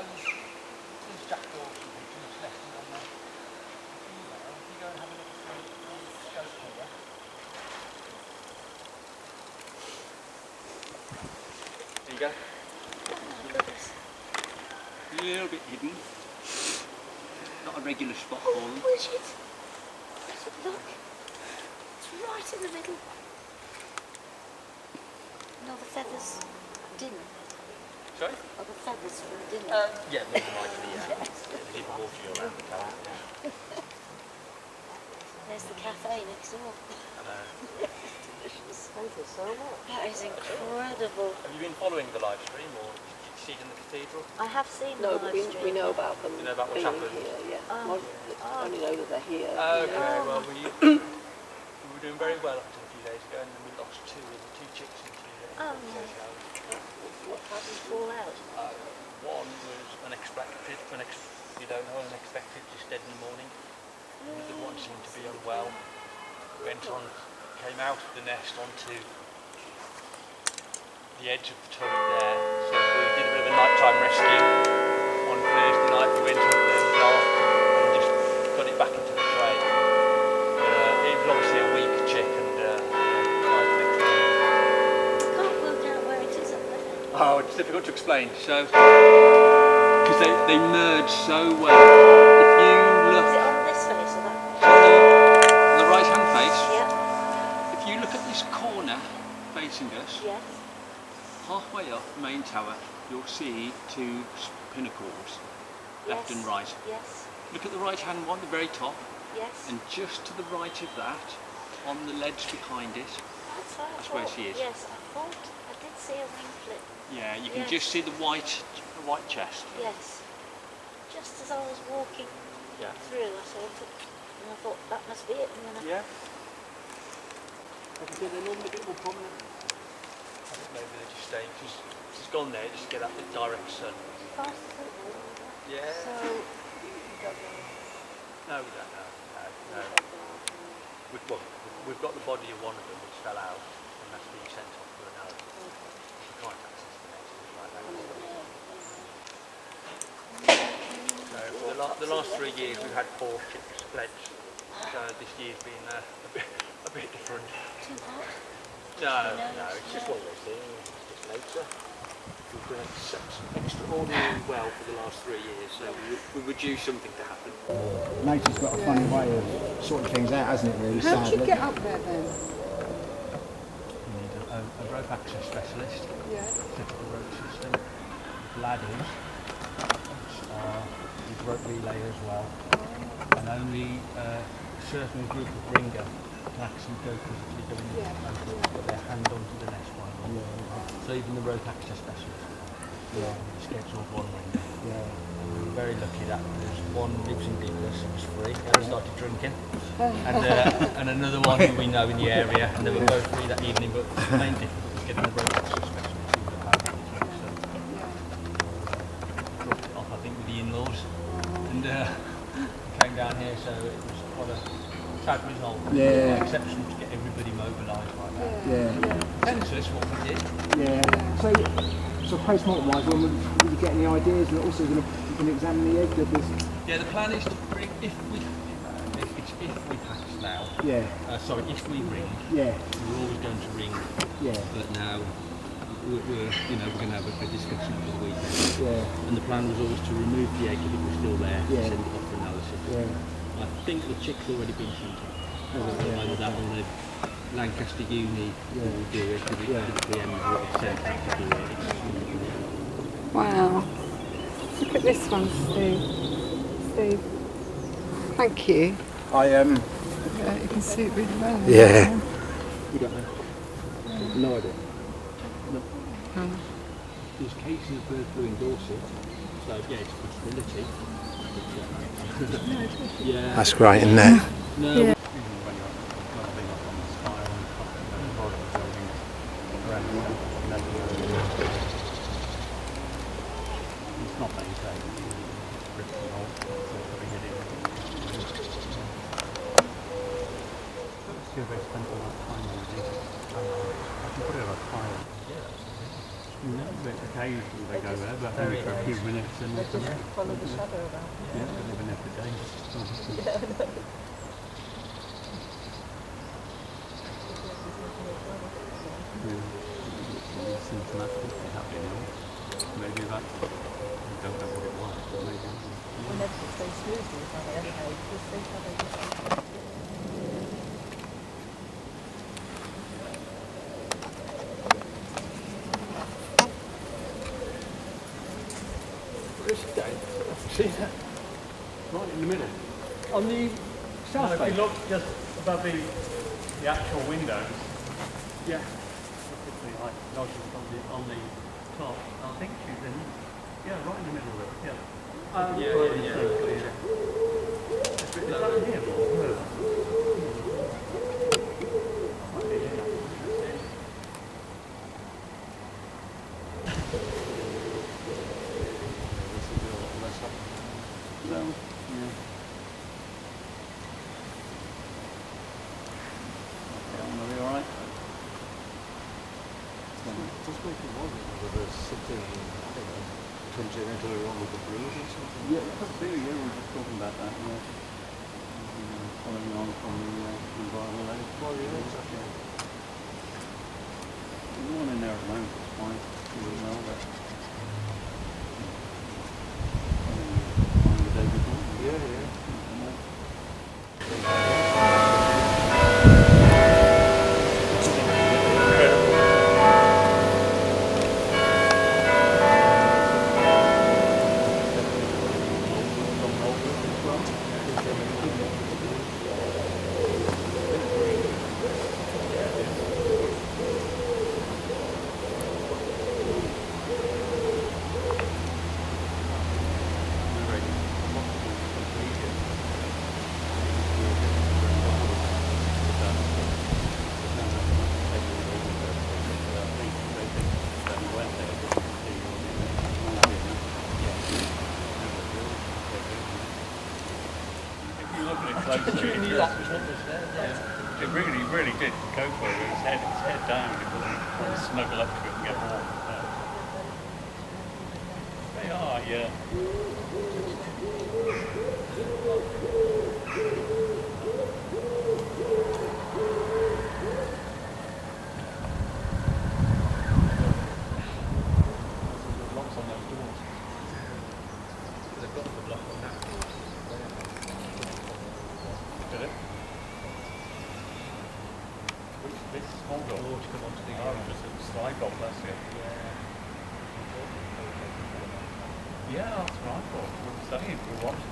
There's Jack Dawson pictures left on there. If you go and have a look at the scope here. There you go. A little bit hidden. Not a regular spot for them. Oh, is it? Look. It's right in the middle. No, the feathers didn't. Sorry? Oh, the feathers from dinner. Yeah, more than likely, yeah. They keep water around the tower. There's the cafe next door. Delicious. Thank you so much. That is incredible. Have you been following the live stream, or did you see it in the cathedral? I have seen No, the but live stream. we know about them. You know about what's being happened? here, yeah. Oh. I only know that they're here. Okay, well, we were doing very well up until a few days ago, and then we lost two chicks in 2 days. Oh, no. What happened fall out? One was unexpected, you don't know, unexpected, just dead in the morning. The one seemed to be unwell. Came out of the nest onto the edge of the turret there. So we did a bit of a nighttime rescue on Thursday night. We went up there in the dark and just got it back into the tray. It was obviously a weak chick, and died the next morning. I can't work out where it is up there. Oh, it's difficult to explain. So, because they merge so well. If you look, Is it on this face or that face? on the right-hand face, Yeah. if you look at this corner facing us, Yes. halfway up the main tower, you'll see two pinnacles, left Yes. and right. Yes. Look at the right-hand one, the very top, Yes. and just to the right of that, on the ledge behind it. That's why I That's where thought- she is. Yes, I thought I did see a wing flip. Yeah, you can Yes. just see the white chest. Yes. Just as I was walking Yeah. through, I saw it, and I thought that must be it. And then Yeah. Like I said, they're normally a bit more prominent. I think maybe they're just staying, because she's gone there just to get that direct sun. Fast as it was. Yeah. So you don't know. No, we don't know. No. We've got the body of one of them which fell out, and that's being sent off for analysis. We can't access the next like that. So for the last 3 years we've had 4 chicks fledged. So this year's been a bit different. Too hot. No, it's just one of those things. It's just nature. We've done extraordinarily well for the last 3 years, so we would due something to happen. Nature's got a funny way of sorting things out, hasn't it, really, How sadly? did you get up there then? You need a rope access specialist, Yeah. typical rope system, ladders, with rope relay as well, and only a certain group of ringer can actually go physically go in and put their hand onto the nest one. So even the rope access specialist, scheduled one ringer. We were very lucky that there's one lives in Douglas, it was free, and started drinking, and another one who we know in the area, and they were both free that evening, but the main difference was getting the rope access specialist who was about it, so dropped it off I think with the in-laws, and came down here, so it was quite a sad result, Yeah. exception to get everybody mobilised like that. Yeah. Census what we did. Yeah. So post-mortem wise, when will you get any ideas? And also you can examine the egg that was... Yeah, the plan is to bring, if we pass now, if we ring, Yeah. we're always going to ring, Yeah. but now we're going to have a discussion over the weekend. Yeah. And the plan was always to remove the egg if it was still there, Yeah. send it off for analysis. Yeah. I think the chick's already been sent off. Yeah. Either that or the Lancaster Uni will do it, because the PM is sent out to do it. Wow. Look at this one, Steve. Steve. Thank you. I Yeah, you can see it really well. Yeah. We don't know. No idea. No. There's cases of bird flu in Dorset, so yeah, it's a possibility. Yeah. That's great, isn't it? No. Yeah. It's not that easy. It's very spent a lot of time on it. I can put it on a file. Yeah, that's No, but occasionally they go there, but only for a few minutes and They just follow the shadow around. yeah, they live in there for days. Symptomatically happening. Maybe that, I don't know what it was, but maybe. And they're just so smoothly, how they anyway. Just think how they just... See that? Right in the middle. On the south If face? you look just above the actual windows, Yeah. typically like lodgers on the top, I think she's in, yeah, right in the middle of it, yeah. Is that him or her? Might be him. This will be a lot less up. No, yeah. Okay, I'm gonna be alright. Just make it wonder whether there's something, I don't know, congenitally wrong with the brood or something. Yeah, could be, yeah, we were just talking about that, yeah. Following on from the environmental aid. Well, yeah, exactly. There's one in there at the moment, it's fine. You wouldn't know that. Fine the day before. Yeah, yeah. It really did go for it. His head down. It wouldn't snuggle up to it and get warm. They are, yeah. Locks on those doors. They've got the block on that. Did it? This small door to come onto the just a slide door, that's it. Yeah, that's what I thought. We were saying, we were watching it.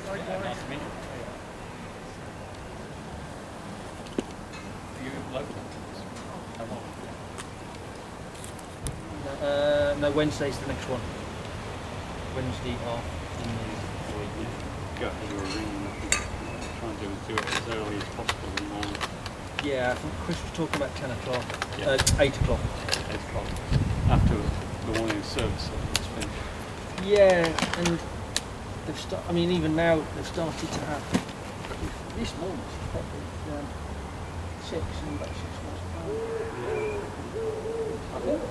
Nice to meet you. Are you local? How long? No, Wednesday's the next one. Wednesday off in the week. Go ahead or ring and try and do it as early as possible in the morning. Yeah, I think Chris was talking about 10 o'clock. Yeah. 8 o'clock. 8 o'clock. After the morning service is finished. Yeah, and they've I mean, even now they've started to have this morning probably 6 and about 6 months. I think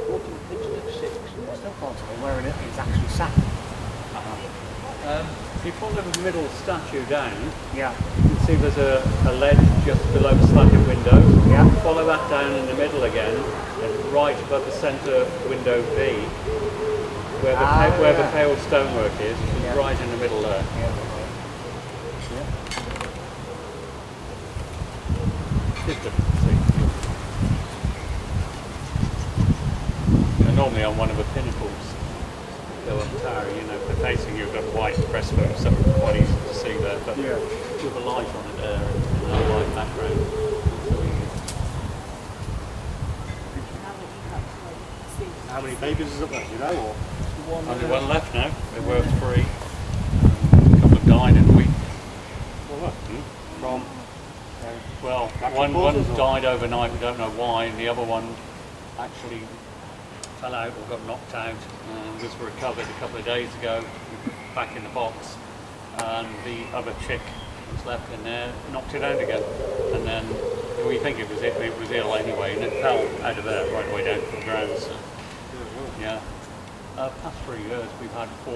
walking the pictures at 6. I still can't tell where it is actually sat. If you follow the middle statue down, Yeah. you can see there's a ledge just below the slatted window. Yeah. Follow that down in the middle again, and right above the centre window B, where the pale stonework is, Yeah. right in the middle there. Yeah. It's difficult to see. And normally on one of the pinnacles, go up tower, you know, for facing you've got white fresco, so it's quite easy to see there, but Yeah. with a light on it there and a light background. How many babies is up there, do you know? Or? Only one left now. There were 3. A couple have died in a week. from, well, one died overnight, we don't know why, and the other one actually fell out or got knocked out and was recovered a couple of days ago, back in the box, and the other chick was left in there, knocked it out again, and then we think it was ill anyway, and it fell out of there right away down to the ground. So, yeah. Past 3 years we've had 4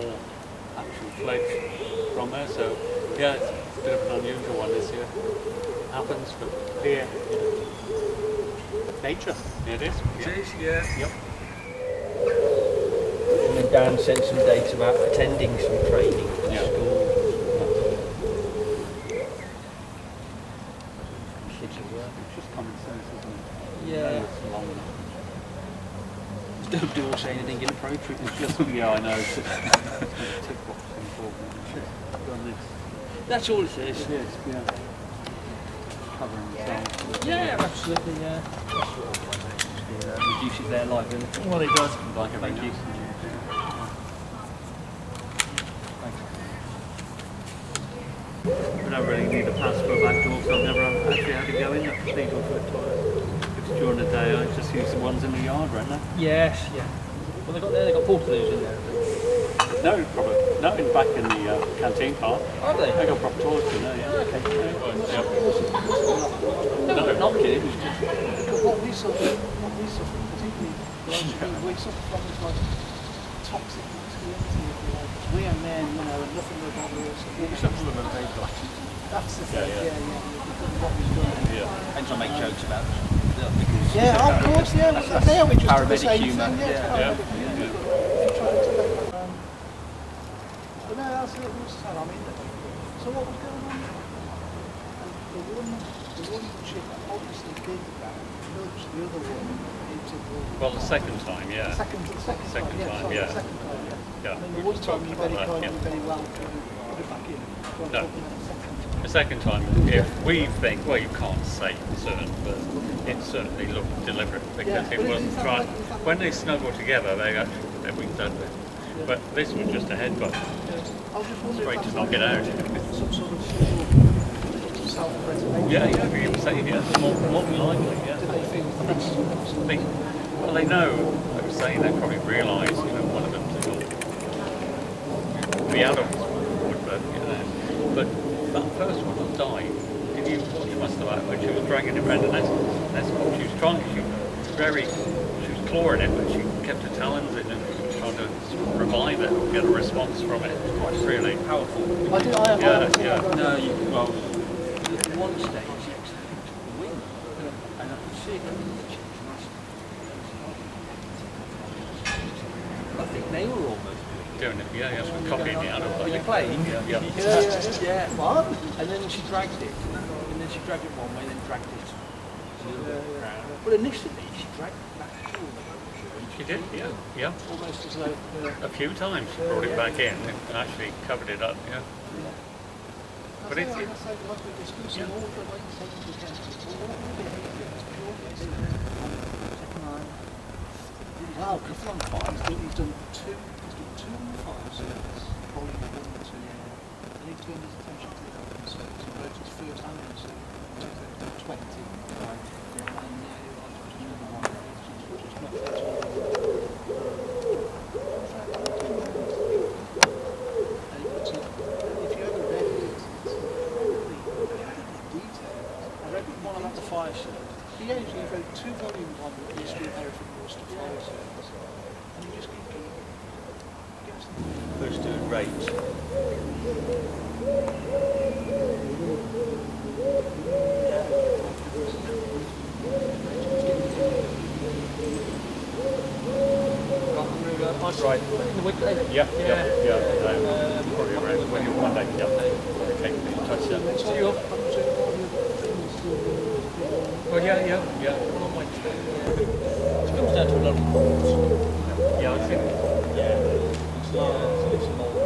actual fledged from there, so yeah, it's a bit of an unusual one this year. Happens, but here, nature. It is. It is, yeah. Yep. And then Dan sent some dates about attending some training at Yeah. school. It's just common sense, isn't it? Yeah. It's long enough. Don't do or say anything inappropriate. It's just, yeah, I know. It's just tick boxing for me. Done this. That's all it is. It is, yeah. Covering themselves. Yeah, absolutely, yeah. Reduces their liability. Well, it does. Like everything else. We don't really need a pass for a back door, because I've never actually had to go in that cathedral for a toilet. Because during the day I just use the ones in the yard, right now. Yes, yeah. Well, they've got portaloos in there. No, probably. No, in back in the canteen part. Are they? They got proper toilets in there, yeah. Okay. Yeah. No, not kidding. It was just Because what we suffer, particularly we suffer from is like toxic masculinity, if you like. We are men, you know, and nothing will bother us. Some of them are very black. That's the thing, Yeah. because of what we've done. Yeah. depends on make jokes about it. Because Yeah, of course, yeah. They are just the paramedic same humour. thing, yeah. Yeah. But no, that's what it was. I mean, so what was going on? And the one chick obviously did that, nudged the other one into the... Well, the second time, yeah. Second Second time, time, sorry, yeah. the second time, yeah. Yeah, I mean, we the one were time talking you about very that, kindly, yeah. very well put it back in. So I'm No. talking about the second time. The second time, if we think, well, you can't say certain, but it certainly looked deliberate because Yeah, it but wasn't is that trying. like- is that When they snuggle together, they actually put their wings under it. But this was just a headbutt. I was just wondering Straight if to that's knock like it out. some sort of self-preservation. Yeah, yeah, you would say, yeah, more than likely, yeah. Did they feel threats? Well, they know, I was saying, they probably realise, you know, one of them's ill. The adults would, but that first one that died, did you watch much of that when she was dragging it around the nest? She was trying, she was clawing it, but she kept her talons in and trying to sort of revive it or get a response from it. It's quite really powerful. I did, I Yeah. no, you well, at one stage it was the wing, and I could see it coming in the chicken. I think they were almost doing it, yeah, copying the adult. Are you playing? Yeah. Yeah. What? And then she dragged it, and then she dragged it one way, and then dragged it to the other way around. But initially, she dragged it back to She did, yeah. Almost as though... A few times she brought it back in and actually covered it up, yeah. But it's, like we're discussing all the way taken to Wow, couple on fires. He's done two fire service, volume 1 and 2. And he turned his attention to the health and service, emergency first and in 20. Right. And if you ever read it, it's really detailed. I read one about the fire service. He actually wrote 2 volumes on the history of Hereford Worcester Fire Service. And he just gives us First doing rates. right. In the week later. Yeah. Probably around when you're Monday, yeah. Okay, touch that. See you. Well, yeah. It comes down to a lot of calls. Yeah, I think. Yeah. It's some old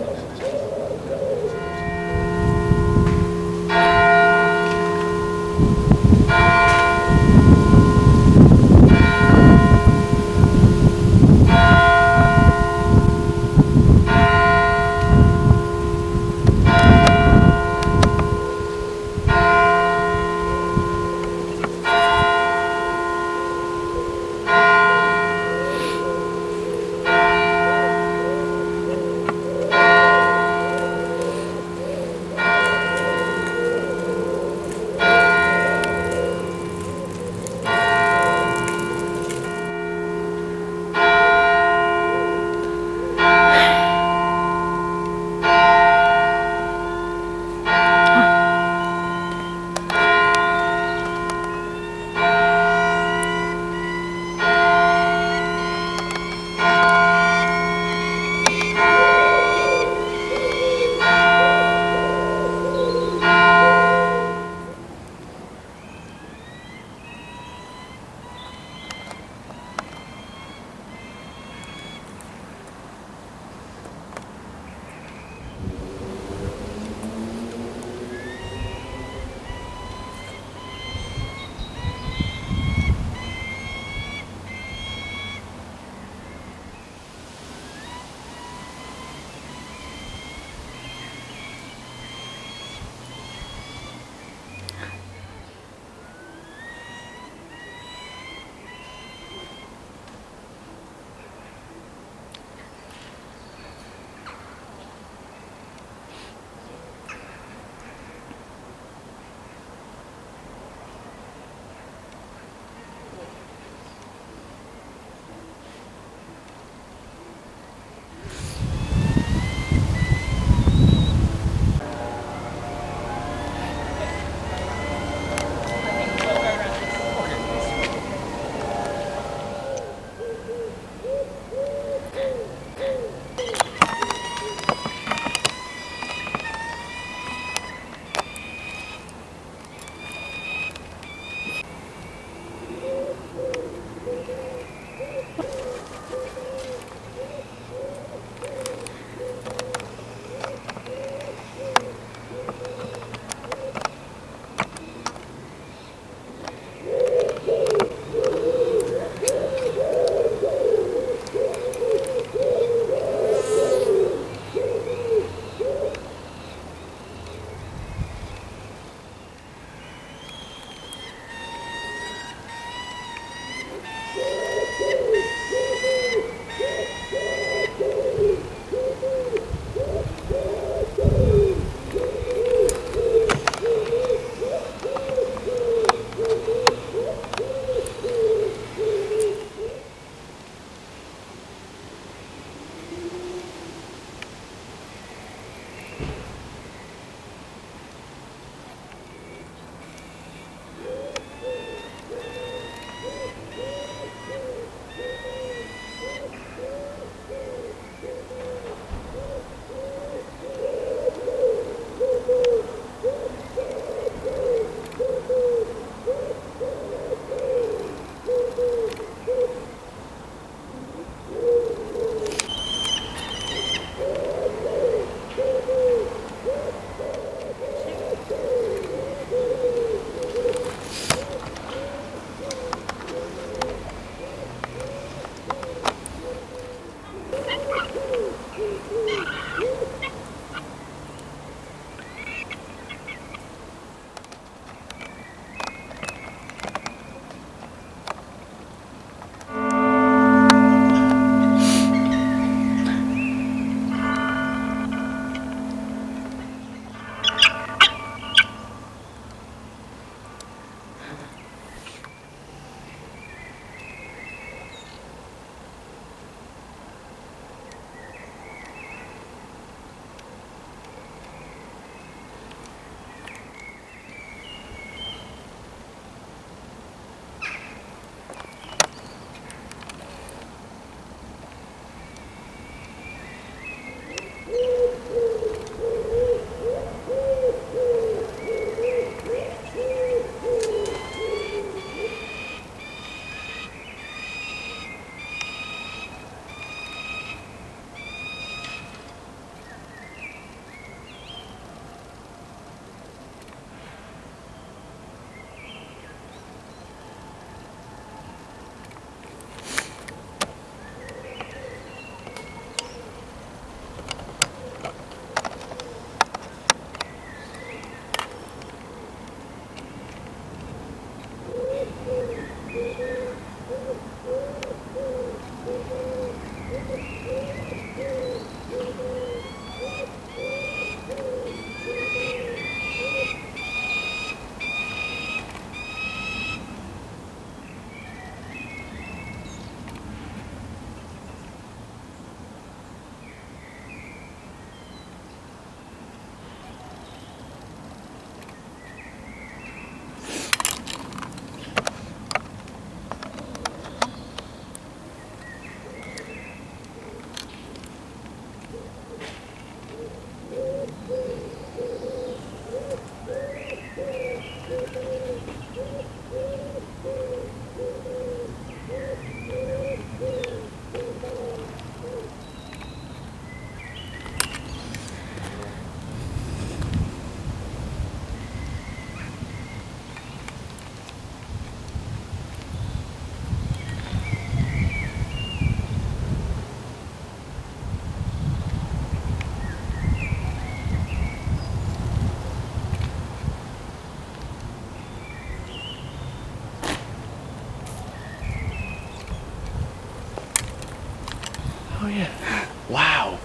Oh yeah. Wow.